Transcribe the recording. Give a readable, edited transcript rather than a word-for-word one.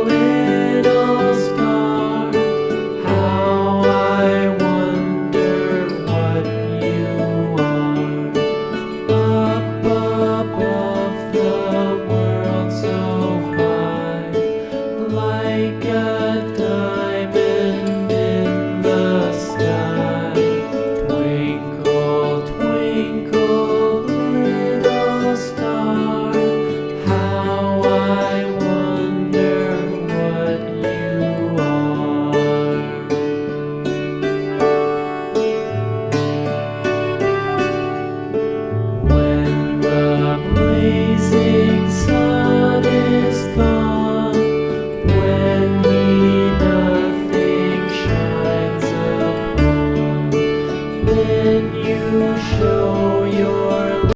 little star, how I wonder what you are. Up above the world so high, like a diamond in the sky. Twinkle, twinkle, little star, how I wonder what you are. When the blazing sun is gone, when he nothing shines upon, then you show